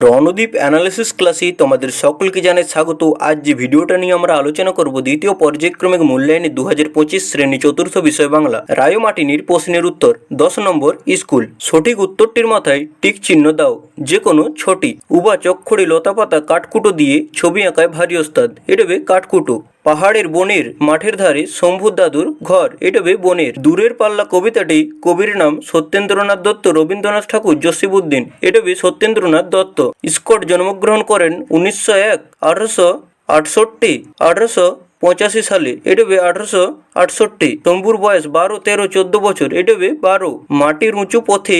Randeep analysis ক্লাসে তোমাদের সকলকে জানাই স্বাগত। আজ যে ভিডিওটা নিয়ে আমরা আলোচনা করব দ্বিতীয় পর্যায়ক্রমিক মূল্যায়নে 2025 শ্রেণী চতুর্থ বিষয় বাংলা রায়মার্টিনির প্রশ্নের উত্তর 10 নম্বর স্কুল। সঠিক উত্তরটির মাথায় টিক চিহ্ন দাও। যে কোনো ছটি উবাচক খড়ি লতাপাতা কাঠকুটো দিয়ে ছবি আঁকায় ভারী ওস্তাদ, এটাবে কাঠকুটো। পাহাড়ের বনের মাঠের ধারে শম্ভুর দাদুর ঘর, এটাবে বনের। দূরের পাল্লা কবিতাটি কবির নাম সত্যেন্দ্রনাথ দত্ত, রবীন্দ্রনাথ ঠাকুর, জসিমউদ্দিন, এটাবে সত্যেন্দ্রনাথ দত্ত। স্কট জন্মগ্রহণ করেন 1901, 1868, 1885 সালে, এটাবে 1868। শম্ভুর বয়স 12, 13, 14 বছর, এটাবে 12। মাটির উঁচু পথে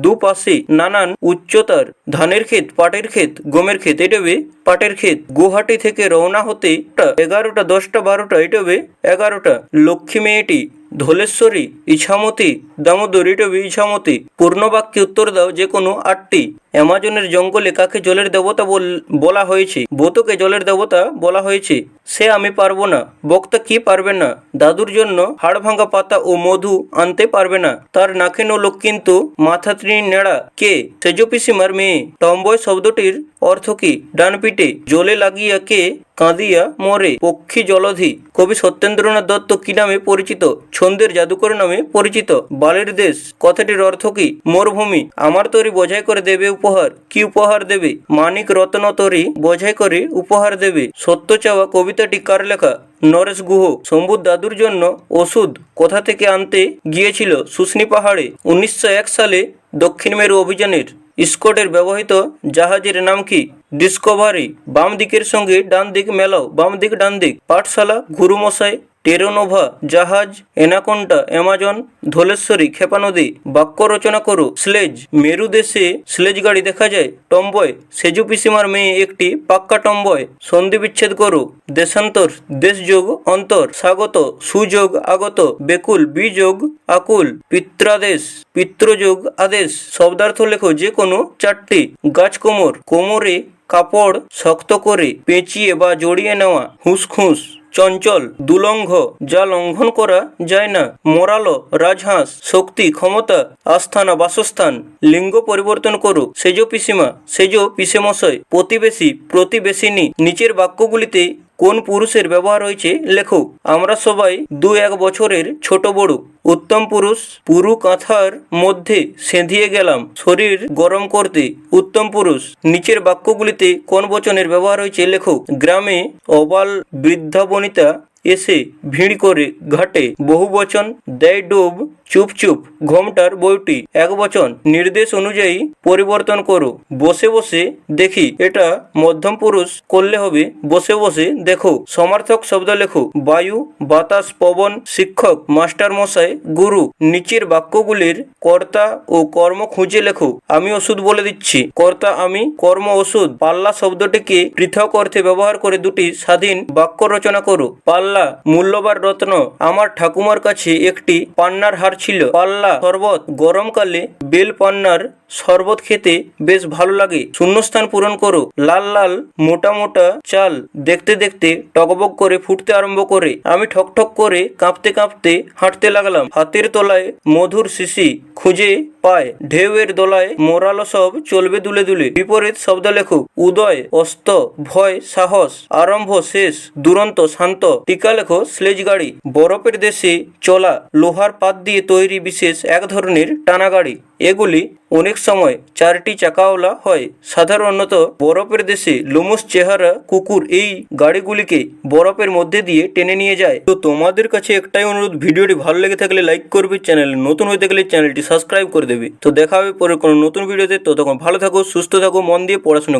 দুপাশে নানান উচ্চতার ধানের ক্ষেত, পাটের ক্ষেত, গমের ক্ষেত, এটাবে পাটের ক্ষেত। গুয়াহাটি থেকে রওনা হতে 11টা, 10টা, 12টা, এটাবে 11টা। লক্ষ্মী মেয়েটি ধলেশ্বরী, ইছামতি, দামোদর, এটাবে ইছামতি। পূর্ণ বাক্যে উত্তর দাও যে কোনো 8টি। অ্যামাজনের জঙ্গলে কাকে জলের দেবতা বলা হয়েছে? বোতকে জলের দেবতা বলা হয়েছে। সে আমি পারবো না, বক্তা কি পারবে না? দাদুর জন্য হাড় ভাঙা পাতা ও মধু আনতে পারবে না। তার নাকে নোলক কিন্তু মাথা তিনি নেড়া। কে? সেজ পিসিমার মেয়ে। টম্বয় শব্দটির অর্থ কি? ডান পিঠে। জলে লাগিয়া কে কাঁদিয়া মরে? পক্ষী জলধি। কবি সত্যেন্দ্রনাথ দত্ত কি নামে পরিচিত? ছন্দের জাদুকর নামে পরিচিত। বালির দেশ কথাটির অর্থ কি? মরুভূমি। আমার তরি বোঝাই করে দেবে উপহার। কি উপহার দেবে? মানিক রত্ন তরি বোঝাই করে উপহার দেবে। সত্য চাওয়া কবিতাটি কার লেখা? নরেশ গুহ। শম্ভুর দাদুর জন্য ওষুধ কোথা থেকে আনতে গিয়েছিল? শুশনি পাহাড়ে। 1901 সালে দক্ষিণ মেরু অভিযানের স্কটের ব্যবহৃত জাহাজের নাম কি? ডিসকভারি। বাম দিকের সঙ্গে ডান দিক মেলাও। বাম দিক, ডান দিক। পাঠশালা, গুরুমশাই, টেরোনোভা, জাহাজ, এনাকোন্ডা, অ্যামাজন, ধলেশ্বরী, ক্ষেপা নদী। বাক্য রচনা করো। স্লেজ। মেরু দেশে স্লেজ গাড়ি দেখা যায়। টম্বয়। সেজু পিসিমার মেয়ে একটি পাক্কা টম্বয়। সন্ধি বিচ্ছেদ করো। দেশান্তর, দেশ যোগ অন্তর। স্বাগত, সুযোগ আগত। বেকুল, বিযোগ আকুল। পিত্রাদেশ, পিত্রযোগ আদেশ। শব্দার্থ লেখো যে কোনো 4টি। গাছ কোমর, কোমরে কাপড় শক্ত করে পেঁচিয়ে বা জড়িয়ে নেওয়া। হুসখুস, চঞ্চল। দুলঙ্ঘ, যা লঙ্ঘন করা যায় না। মোরালো, রাজহাঁস। শক্তি, ক্ষমতা। আস্থানা, বাসস্থান। লিঙ্গ পরিবর্তন করো। সেজ পিসিমা, সেজ পিসেমশাই। প্রতিবেশী, প্রতিবেশিনী। নিচের বাক্যগুলিতে কোন পুরুষের ব্যবহার হয়েছে লেখো। আমরা সবাই 2-1 বছরের ছোট বড়। উত্তম পুরুষ, পুরু কাঁথার মধ্যে সেঁধিয়ে গেলাম শরীর গরম করতে। উত্তম পুরুষ। নিচের বাক্যগুলিতে কোন বচনের ব্যবহার হয়েছে লেখো। গ্রামে অবাল বৃদ্ধা বনিতা এসে ভিড় করে ঘাটে। বহুবচন, দেয় ডুব, চুপ চুপ, ঘোমটার বইটি। একবচন, নির্দেশ অনুযায়ী পরিবর্তন করো। বসে বসে দেখি, এটা মধ্যম পুরুষ করলে হবে বসে বসে দেখো। সমার্থক শব্দ লেখো। বায়ু, বাতাস, পবন, শিক্ষক, মাস্টার মশাই, গুরু। নিচের বাক্যগুলির কর্তা ও কর্ম খুঁজে লেখো। আমি ওষুধ বলে দিচ্ছি। কর্তা আমি, কর্ম ওষুধ। পাল্লা শব্দটিকে পৃথক অর্থে ব্যবহার করে দুটি স্বাধীন বাক্য রচনা করো। পাল্লা, মূল্যবান রত্ন। আমার ঠাকুমার কাছে একটি পান্নার হার ছিল। পাল্লা শরবত। গরমকালে বেল পান্নার শরবত খেতে বেশ ভালো লাগে। শূন্যস্থান পূরণ করো। লাল লাল মোটা মোটা চাল দেখতে দেখতে টকবক করে ফুটতে আরম্ভ করে। আমি ঠকঠক করে কাঁপতে কাঁপতে হাঁটতে লাগলাম। হাতের তলায় মধুর শিশি খুঁজে পায়। ঢেউয়ের দোলায় মোরালো সব চলবে দুলে দুলে। বিপরীত শব্দ লেখো। উদয়, অস্ত, ভয়, সাহস, আরম্ভ, শেষ, দুরন্ত, শান্ত। টিকা লেখো। স্লেজ গাড়ি। বরফের দেশে চলা লোহার পাত দিয়ে তৈরি বিশেষ এক ধরনের টানা গাড়ি। এগুলি অনেক সময় 4টি চাকাওয়ালা হয়। সাধারণত বরফের দেশে লোমশ চেহারা কুকুর এই গাড়িগুলিকে বরফের মধ্যে দিয়ে টেনে নিয়ে যায়। তো তোমাদের কাছে একটাই অনুরোধ, ভিডিওটি ভালো লেগে থাকলে লাইক করবে, চ্যানেলে নতুন হয়ে থাকলে চ্যানেলটি সাবস্ক্রাইব করে দেবে। তো দেখা হবে পরে কোনো নতুন ভিডিওতে। তো তখন ভালো থাকো, সুস্থ থাকো, মন দিয়ে পড়াশোনা